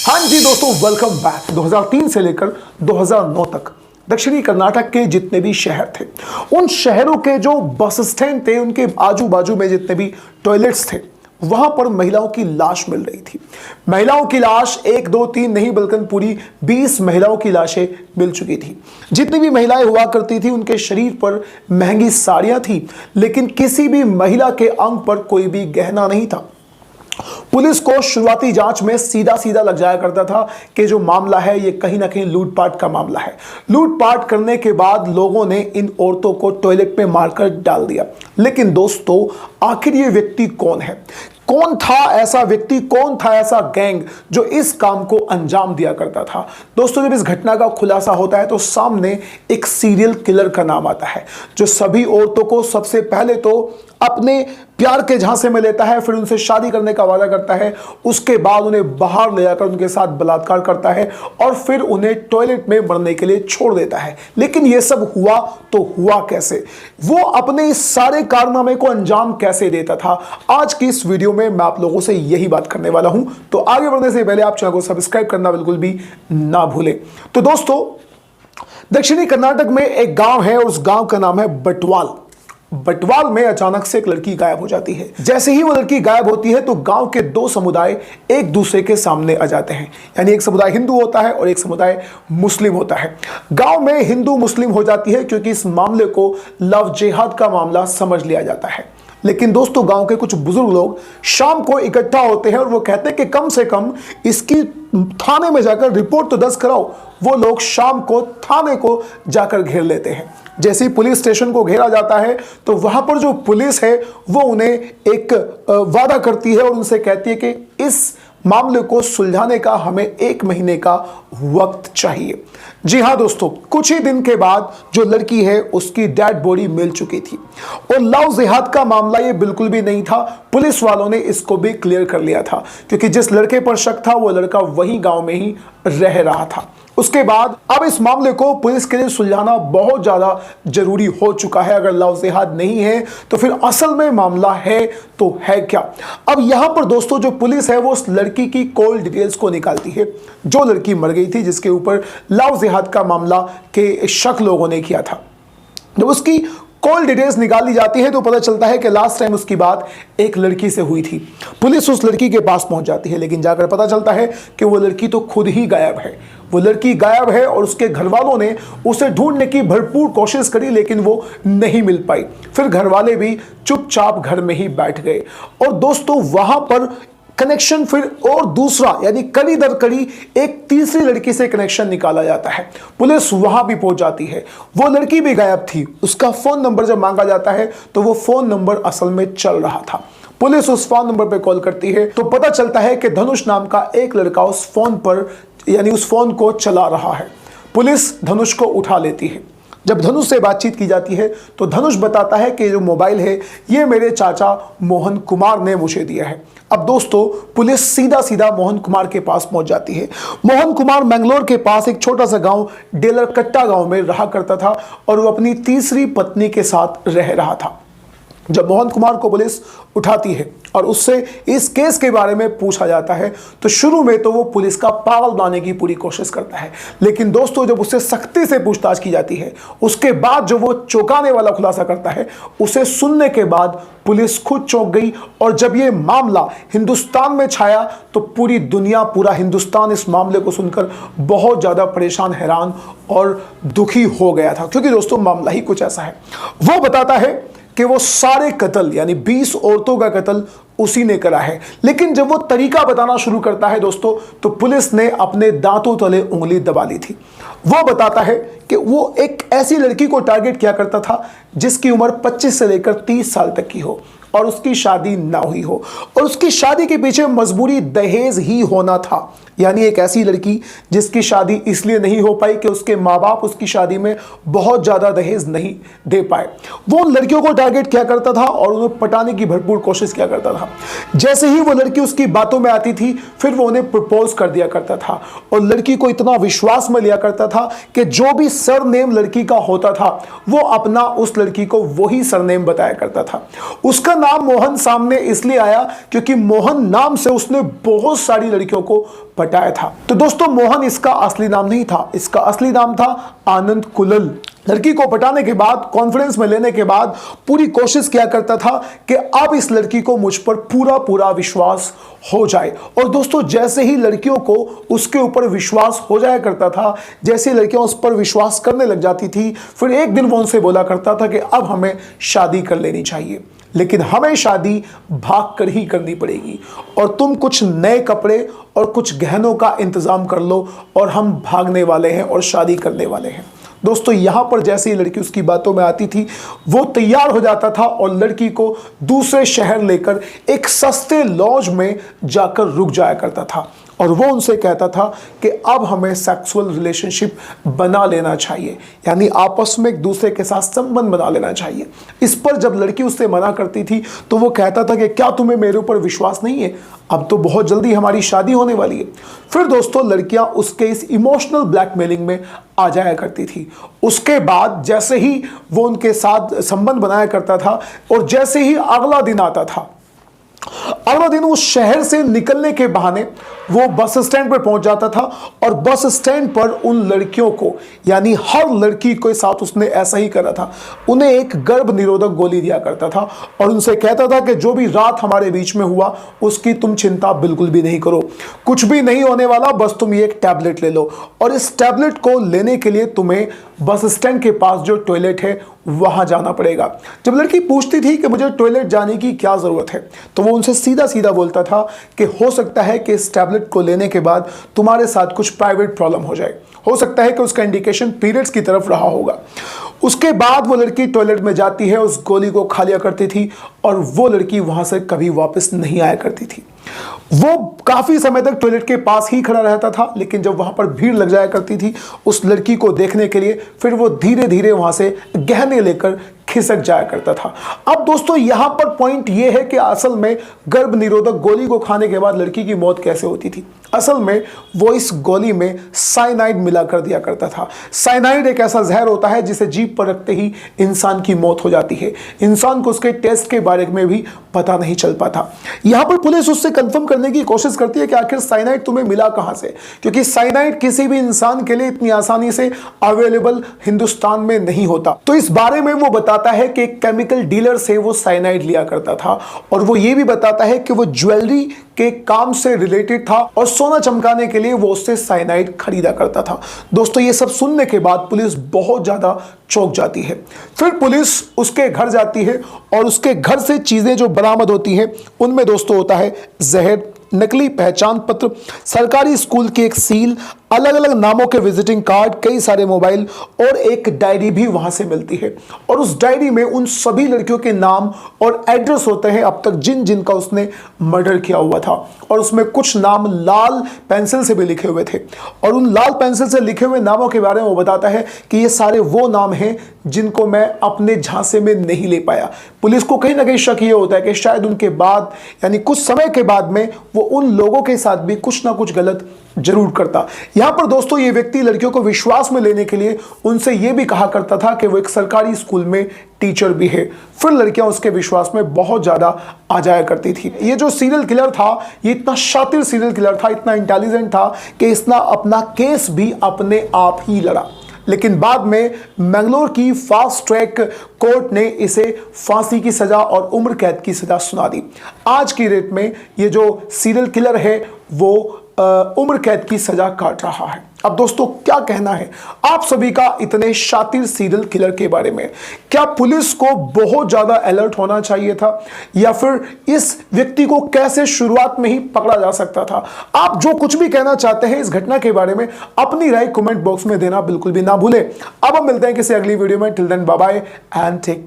हाँ जी दोस्तों, welcome back. 2003 से लेकर 2009 तक दक्षिणी कर्नाटक के जितने भी शहर थे, उन शहरों के जो बस स्टैंड थे, उनके आजू बाजू में जितने भी टॉयलेट्स थे, वहां पर महिलाओं की लाश मिल रही थी। महिलाओं की लाश 1 2 3 नहीं बल्कि पूरी 20 महिलाओं की लाशें मिल चुकी थी। जितनी भी महिलाएं हुआ करती थी, उनके शरीर पर महंगी साड़ियां थी, लेकिन किसी भी महिला के अंग पर कोई भी गहना नहीं था। पुलिस को शुरुआती जांच में सीधा सीधा लग जाया करता था कि जो मामला है ये कहीं ना कहीं लूटपाट का मामला है। लूटपाट करने के बाद लोगों ने इन औरतों को टॉयलेट में मारकर डाल दिया। लेकिन दोस्तों, आखिर ये व्यक्ति कौन है? कौन था ऐसा व्यक्ति, कौन था ऐसा गैंग जो इस काम को अंजाम दिया करता था? दोस्तों, जब इस घटना का खुलासा होता है तो सामने एक सीरियल किलर का नाम आता है, जो सभी औरतों को सबसे पहले तो अपने प्यार के झांसे में लेता है, फिर उनसे शादी करने का वादा करता है, उसके बाद उन्हें बाहर ले जाकर उनके साथ बलात्कार करता है और फिर उन्हें टॉयलेट में मरने के लिए छोड़ देता है। लेकिन यह सब हुआ तो हुआ कैसे? वो अपने इस सारे कारनामे को अंजाम कैसे देता था? आज की इस वीडियो में मैं आप लोगों से यही बात करने वाला हूं। तो आगे बढ़ने से पहले आप चैनल को सब्सक्राइब करना बिल्कुल भी ना भूलें। तो दोस्तों, दक्षिणी कर्नाटक में एक गांव है और उस गांव का नाम है बटवाल। बटवाल में अचानक से एक लड़की गायब हो जाती है। जैसे ही वो लड़की गायब होती है तो गांव के दो समुदाय एक दूसरे के सामने आ जाते हैं। यानी एक समुदाय हिंदू होता है और एक समुदाय मुस्लिम होता है। गांव में हिंदू मुस्लिम हो जाती है क्योंकि इस मामले को लव जिहाद का मामला समझ लिया जाता है। लेकिन दोस्तों, गांव के कुछ बुजुर्ग लोग शाम को इकट्ठा होते हैं और वो कहते हैं कि कम से कम इसकी थाने में जाकर रिपोर्ट तो दर्ज कराओ। वो लोग शाम को थाने को जाकर घेर लेते हैं। जैसे ही पुलिस स्टेशन को घेरा जाता है तो वहां पर जो पुलिस है वो उन्हें एक वादा करती है और उनसे कहती है कि इस मामले को सुलझाने का हमें 1 महीने का वक्त चाहिए। जी हाँ दोस्तों, कुछ ही दिन के बाद जो लड़की है उसकी डेड बॉडी मिल चुकी थी और लव जिहाद का मामला ये बिल्कुल भी नहीं था। पुलिस वालों ने इसको भी क्लियर कर लिया था क्योंकि जिस लड़के पर शक था वो लड़का वही गांव में ही रह रहा था। उसके बाद अब इस मामले को पुलिस के लिए सुलझाना बहुत ज्यादा जरूरी हो चुका है। अगर लव जिहाद नहीं है तो फिर असल में मामला है तो है क्या? अब यहां पर दोस्तों जो पुलिस है वो उस लड़की की कॉल डिटेल्स को निकालती है, जो लड़की मर गई थी, जिसके ऊपर लव जिहाद का मामला के शक लोगों ने किया था। जब उसकी कॉल डिटेल्स निकाली जाती है तो पता चलता है कि लास्ट टाइम उसकी बात एक लड़की से हुई थी। पुलिस उस लड़की के पास पहुंच जाती है, लेकिन जाकर पता चलता है कि वो लड़की तो खुद ही गायब है। वो लड़की गायब है और उसके घर वालों ने उसे ढूंढने की भरपूर कोशिश करी, लेकिन वो नहीं मिल पाई। फिर घर वाले भी चुपचाप घर में ही बैठ गए और दोस्तों वहां पर कनेक्शन फिर और दूसरा, यानी कड़ी दर कड़ी एक तीसरी लड़की से कनेक्शन निकाला जाता है। पुलिस वहां भी पहुंच जाती है। वो लड़की भी गायब थी। उसका फोन नंबर जब मांगा जाता है तो वो फोन नंबर असल में चल रहा था। पुलिस उस फोन नंबर पे कॉल करती है तो पता चलता है कि धनुष नाम का एक लड़का उस फोन पर, यानी उस फोन को चला रहा है। पुलिस धनुष को उठा लेती है। जब धनुष से बातचीत की जाती है तो धनुष बताता है कि जो मोबाइल है ये मेरे चाचा मोहन कुमार ने मुझे दिया है। अब दोस्तों, पुलिस सीधा सीधा मोहन कुमार के पास पहुंच जाती है। मोहन कुमार मैंगलोर के पास एक छोटा सा गांव डेलरकट्टा गांव में रहा करता था और वो अपनी तीसरी पत्नी के साथ रह रहा था। जब मोहन कुमार को पुलिस उठाती है और उससे इस केस के बारे में पूछा जाता है तो शुरू में तो वो पुलिस का पागल बनाने की पूरी कोशिश करता है। लेकिन दोस्तों, जब उससे सख्ती से पूछताछ की जाती है, उसके बाद जो वो चौंकाने वाला खुलासा करता है, उसे सुनने के बाद पुलिस खुद चौंक गई। और जब ये मामला हिंदुस्तान में छाया तो पूरी दुनिया, पूरा हिंदुस्तान इस मामले को सुनकर बहुत ज़्यादा परेशान, हैरान और दुखी हो गया था। क्योंकि दोस्तों मामला ही कुछ ऐसा है। वो बताता है कि वो सारे कत्ल, यानी 20 औरतों का कत्ल उसी ने करा है। लेकिन जब वो तरीका बताना शुरू करता है दोस्तों, तो पुलिस ने अपने दांतों तले उंगली दबा ली थी। वो बताता है कि वो एक ऐसी लड़की को टारगेट किया करता था जिसकी उम्र 25 से लेकर 30 साल तक की हो और उसकी शादी ना हुई हो, और उसकी शादी के पीछे मजबूरी दहेज ही होना था। यानी एक ऐसी लड़की जिसकी शादी इसलिए नहीं हो पाई कि उसके माँ बाप उसकी शादी में बहुत ज़्यादा दहेज नहीं दे पाए। वो उन लड़कियों को टारगेट किया करता था और उन्हें पटाने की भरपूर कोशिश किया करता था। जैसे ही वो लड़की उसकी बातों में आती थी फिर वो उन्हें प्रपोज कर दिया करता था और लड़की को इतना विश्वास में लिया करता था कि जो भी सरनेम लड़की का होता था वो अपना उस लड़की को वही सरनेम बताया करता था। उसका नाम मोहन सामने इसलिए आया क्योंकि मोहन नाम से उसने बहुत सारी लड़कियों को पटाया था। तो दोस्तों मोहन इसका असली नाम नहीं था, इसका असली नाम था आनंद कुलल। लड़की को पटाने के बाद, कॉन्फिडेंस में लेने के बाद पूरी कोशिश किया करता था कि अब इस लड़की को मुझ पर पूरा पूरा विश्वास हो जाए। और दोस्तों जैसे ही लड़कियों को उसके ऊपर विश्वास हो जाया करता था, जैसे लड़कियां उस पर विश्वास करने लग जाती थी, फिर एक दिन वो उनसे बोला करता था कि अब हमें शादी कर लेनी चाहिए, लेकिन हमें शादी भाग कर ही करनी पड़ेगी और तुम कुछ नए कपड़े और कुछ गहनों का इंतजाम कर लो और हम भागने वाले हैं और शादी करने वाले हैं। दोस्तों यहां पर जैसे ही लड़की उसकी बातों में आती थी, वो तैयार हो जाता था और लड़की को दूसरे शहर लेकर एक सस्ते लॉज में जाकर रुक जाया करता था और वो उनसे कहता था कि अब हमें सेक्सुअल रिलेशनशिप बना लेना चाहिए, यानी आपस में एक दूसरे के साथ संबंध बना लेना चाहिए। इस पर जब लड़की उससे मना करती थी तो वो कहता था कि क्या तुम्हें मेरे ऊपर विश्वास नहीं है, अब तो बहुत जल्दी हमारी शादी होने वाली है। फिर दोस्तों लड़कियां उसके इस इमोशनल ब्लैकमेलिंग में आ जाया करती थी। उसके बाद जैसे ही वो उनके साथ संबंध बनाया करता था और जैसे ही अगला दिन आता था, अगला दिन उस शहर से निकलने के बहाने वो बस स्टैंड पर पहुंच जाता था और बस स्टैंड पर उन लड़कियों को, यानी हर लड़की के साथ उसने ऐसा ही करा था, उन्हें एक गर्भ निरोधक गोली दिया करता था और उनसे कहता था कि जो भी रात हमारे बीच में हुआ उसकी तुम चिंता बिल्कुल भी नहीं करो, कुछ भी नहीं होने वाला, बस तुम ये एक टैबलेट ले लो और इस टैबलेट को लेने के लिए तुम्हें बस स्टैंड के पास जो टॉयलेट है वहां जाना पड़ेगा। जब लड़की पूछती थी कि मुझे टॉयलेट जाने की क्या जरूरत है, तो वो उनसे सीधा सीधा बोलता था कि हो सकता है कि इस टैबलेट को लेने के बाद तुम्हारे साथ कुछ प्राइवेट प्रॉब्लम हो जाए, हो सकता है कि उसका इंडिकेशन पीरियड्स की तरफ रहा होगा। उसके बाद वो लड़की टॉयलेट में जाती है, उस गोली को खा लिया करती थी और वो लड़की वहां से कभी वापस नहीं आया करती थी। वो काफी समय तक टॉयलेट के पास ही खड़ा रहता था, लेकिन जब वहां पर भीड़ लग जाया करती थी उस लड़की को देखने के लिए, फिर वो धीरे धीरे वहां से गहने लेकर खिसक जाया करता था। अब दोस्तों यहां पर पॉइंट ये है कि असल में गर्भ निरोधक गोली को खाने के बाद लड़की की मौत कैसे होती थी। असल में वो इस गोली में साइनाइड मिला कर दिया करता था। साइनाइड एक ऐसा जहर होता है जिसे जीभ पर रखते ही इंसान की मौत हो जाती है। इंसान को उसके टेस्ट के बारे में भी पता नहीं चल पाता। यहां पर पुलिस उससे कंफर्म करने की कोशिश करती है कि आखिर साइनाइड तुम्हें मिला कहां से, क्योंकि साइनाइड किसी भी इंसान के लिए इतनी आसानी से अवेलेबल हिंदुस्तान में नहीं होता। तो इस बारे में वो बताता है कि एक केमिकल डीलर से वो साइनाइड लिया करता था और वो ये भी बताता है कि वो ज्वेलरी के काम से रिलेटेड था और सोना चमकाने के लिए वो उससे साइनाइड खरीदा करता था। दोस्तों ये सब सुनने के बाद पुलिस बहुत ज्यादा चौंक जाती है। फिर पुलिस उसके घर जाती है और उसके घर से चीजें जो बरामद होती हैं उनमें दोस्तों होता है जहर, नकली पहचान पत्र, सरकारी स्कूल की एक सील, अलग अलग नामों के विजिटिंग कार्ड, कई सारे मोबाइल और एक डायरी भी वहां से मिलती है। और उस डायरी में उन सभी लड़कियों के नाम और एड्रेस होते हैं अब तक जिन जिनका उसने मर्डर किया हुआ था। और उसमें कुछ नाम लाल पेंसिल से भी लिखे हुए थे और उन लाल पेंसिल से लिखे हुए नामों के बारे में वो बताता है कि ये सारे वो नाम हैं जिनको मैं अपने झांसे में नहीं ले पाया। पुलिस को कहीं ना कहीं शक ये होता है कि शायद उनके बाद, यानी कुछ समय के बाद में, वो उन लोगों के साथ भी कुछ ना कुछ गलत जरूर करता। यहां पर दोस्तों ये व्यक्ति लड़कियों को विश्वास में लेने के लिए उनसे यह भी कहा करता था कि वो एक सरकारी स्कूल में टीचर भी है। फिर लड़कियां उसके विश्वास में बहुत ज्यादा आ जाया करती थी। ये जो सीरियल किलर था, ये इतना शातिर सीरियल किलर था, इतना इंटेलिजेंट था कि इसने अपना केस भी अपने आप ही लड़ा। लेकिन बाद में मैंगलोर की फास्ट ट्रैक कोर्ट ने इसे फांसी की सजा और उम्र कैद की सजा सुना दी। आज की डेट में ये जो सीरियल किलर है वो उम्र कैद की सजा काट रहा है। अब दोस्तों क्या कहना है आप सभी का इतने शातिर सीरियल किलर के बारे में? क्या पुलिस को बहुत ज्यादा अलर्ट होना चाहिए था या फिर इस व्यक्ति को कैसे शुरुआत में ही पकड़ा जा सकता था? आप जो कुछ भी कहना चाहते हैं इस घटना के बारे में अपनी राय कमेंट बॉक्स में देना बिल्कुल भी ना भूलें। अब हम मिलते हैं किसी अगली वीडियो में। Till then bye bye and take care.